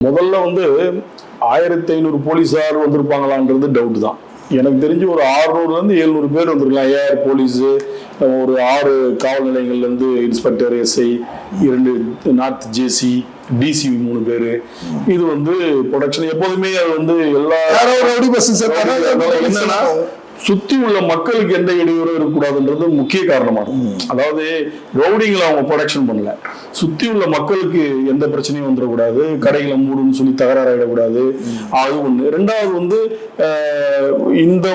முதல்ல வந்து 1500 போலீஸார் வந்திருப்பாங்களான்றது டவுட் தான். எனக்கு தெரிஞ்சு ஒரு 600 ல இருந்து 700 பேர் வந்திருக்கலாம். ஏஆர் போலீஸ், ஒரு 6 காவல் நிலையங்கள்ல இருந்து இன்ஸ்பெக்டர், எஸ்ஐ, 2 நார்த் ஜேசி, டிசி 3 பேரு. இது வந்து ப்ரொடக்ஷன் எப்போதுமே அது வந்து எல்லா என்னன்னா சுத்தி உள்ள மக்களுக்கு எந்த இடையூறும் இருக்கக்கூடாதுன்றது முக்கிய காரணமா இருக்கும். அதாவது ரவுடிங்களை அவங்க ப்ரொடக்ஷன் பண்ணல, சுத்தி உள்ள மக்களுக்கு எந்த பிரச்சனையும் வந்துடக்கூடாது, கடைகளை மூடுன்னு சொல்லி தகராறாயிடக்கூடாது. அது ஒண்ணு. ரெண்டாவது வந்து இந்த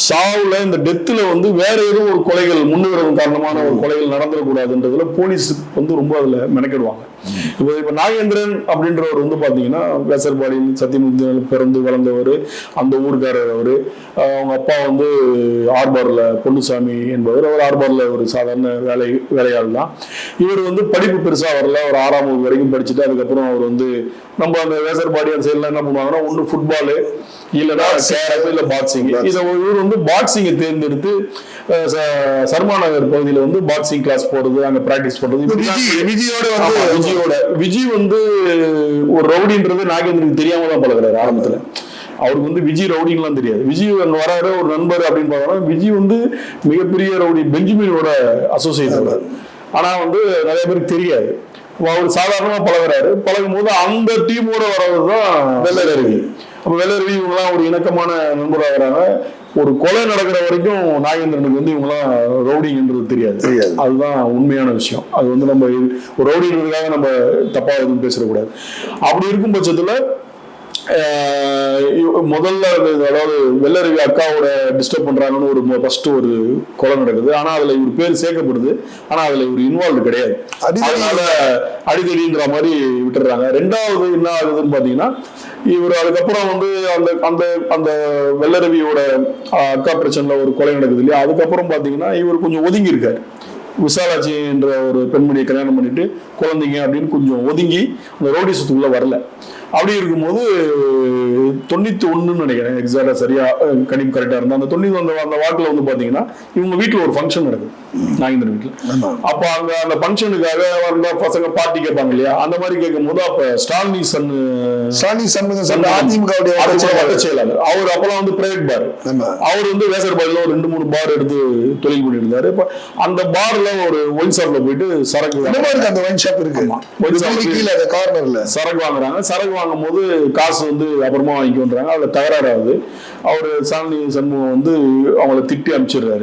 சாவுல இந்த டெத்துல வந்து வேற ஏதோ ஒரு கொலைகள் முன்னுரிமை காரணமான ஒரு கொலைகள் நடந்துடக்கூடாதுன்றதுல போலீஸ் வந்து ரொம்ப அதுல மெனக்கிடுவாங்க. இப்ப நாகேந்திரன் அப்படின்றவர் வந்து பாத்தீங்கன்னா வேசர்பாடியில் சத்தியமூர்த்தி பிறந்து வளர்ந்தவர், அந்த ஊருக்காரர். அவரு அவங்க அப்பா வந்து ஆர்பார்ல பொன்னுசாமி என்பவர். அவர் ஆர்பார்ல ஒரு சாதாரண வேலையாள் தான். இவர் வந்து படிப்பு பெருசா வரல, ஒரு 6ஆம் வகுப்பு வரைக்கும் படிச்சுட்டு அதுக்கப்புறம் அவர் வந்து நம்ம அந்த வேசர்பாடி அந்த சைட்ல என்ன பண்ணுவாங்கன்னா ஒண்ணு ஃபுட்பாலு இல்லைன்னா கேரட் இல்ல பாக்ஸிங். இவர் வந்து பாக்ஸிங்கை தேர்ந்தெடுத்து சர்மா நகர் பகுதியில வந்து பாக்ஸிங் கிளாஸ் போறது, அங்க பிராக்டிஸ் பண்றது. விஜய் வந்து ஒரு ரவுடின்றது நாகேந்திரனுக்கு தெரியாம தான் பழகுறாரு ஆரம்பத்துல. அவருக்கு வந்து விஜய் ரவுடின்லாம் தெரியாது. விஜய் அங்க வராரு ஒரு நண்பர் அப்படின்னு பார்த்தோம்னா விஜய் வந்து மிகப்பெரிய ரவுடி பெஞ்சமினோட அசோசியேட் ஆகிறார். ஆனா வந்து நிறைய பேருக்கு தெரியாது. அவர் சாதாரணமா பழகுறாரு. பழகும் போது அந்த டீமோட வர்றதுதான் வெள்ளரவி. அப்ப வெள்ளரவி இவங்கெல்லாம் ஒரு இணக்கமான நண்பராகிறாங்க. ஒரு கொலை நடக்கிற வரைக்கும் நாகேந்திரனுக்கு வந்து இவங்கெல்லாம் ரவுடிங்கிறது தெரியாது. அதுதான் உண்மையான விஷயம். அது வந்து நம்ம ஒரு ரவுடிங்கிறதுக்காக நம்ம தப்பா எதுவும் பேசக்கூடாது. அப்படி இருக்கும் பட்சத்துல முதல்ல அதாவது வெள்ளரவி அக்காவோட டிஸ்டர்ப் பண்றாங்கன்னு ஒரு ஃபர்ஸ்ட் ஒரு கொலை நடக்குது. ஆனா அதுல இவர் பேர் சேர்க்கப்படுது. ஆனா அதுல இவர் இன்வால்வ் கிடையாது. அதனால அடிதடிங்கிற மாதிரி விட்டுறாங்க. ரெண்டாவது என்ன ஆகுதுன்னு பாத்தீங்கன்னா இவர் அதுக்கப்புறம் வந்து அந்த அந்த அந்த வெள்ளரவியோட அக்கா பிரச்சனைல ஒரு கொலை நடக்குது இல்லையா, அதுக்கப்புறம் பாத்தீங்கன்னா இவர் கொஞ்சம் ஒதுங்கி இருக்காரு. விசாலாட்சி என்ற ஒரு பெண்மணியை கல்யாணம் பண்ணிட்டு குழந்தைங்க அப்படின்னு கொஞ்சம் ஒதுங்கி அந்த ரவுடிசத்துக்குள்ள வரல. அப்படி இருக்கும்போது 91 நினைக்கிறேன், எக்ஸாக்டா சரியா கணிப்பு கரெக்டா இருந்தா அந்த 90 அந்த வாக்குல வந்து பாத்தீங்கன்னா இவங்க வீட்டுல ஒரு ஃபங்க்ஷன் நடக்குது, நாகேந்திரன் வீட்டுல. அப்ப அங்க அந்த ஃபங்க்ஷனுக்காக வந்த பசங்க பார்ட்டி கேட்பாங்க இல்லையா, அந்த மாதிரி கேட்கும் போது அப்ப ஸ்டாலினி செயலாளர் அவர் அப்பெல்லாம் வந்து பிரைவேட் பார், அவர் வந்து வேசர்பாடியில ஒரு 2-3 பார் எடுத்து தொழில் பண்ணிட்டு இருந்தாரு. இப்ப அந்த பார்ல ஒரு ஒயின் ஷாப்ல போயிட்டு சரக்கு, அந்த ஒயின் ஷாப் இருக்கு, சரக்கு வாங்குறாங்க. சரக்கு வாங்கும் போது காசு வந்து அப்புறமா வாங்கிக்கொண்டாங்க. அதுல தகராறாகுது. அவரு சாலினி சண்முகம் வந்து அவங்களை திட்டி அனுப்பிச்சிடுறாரு.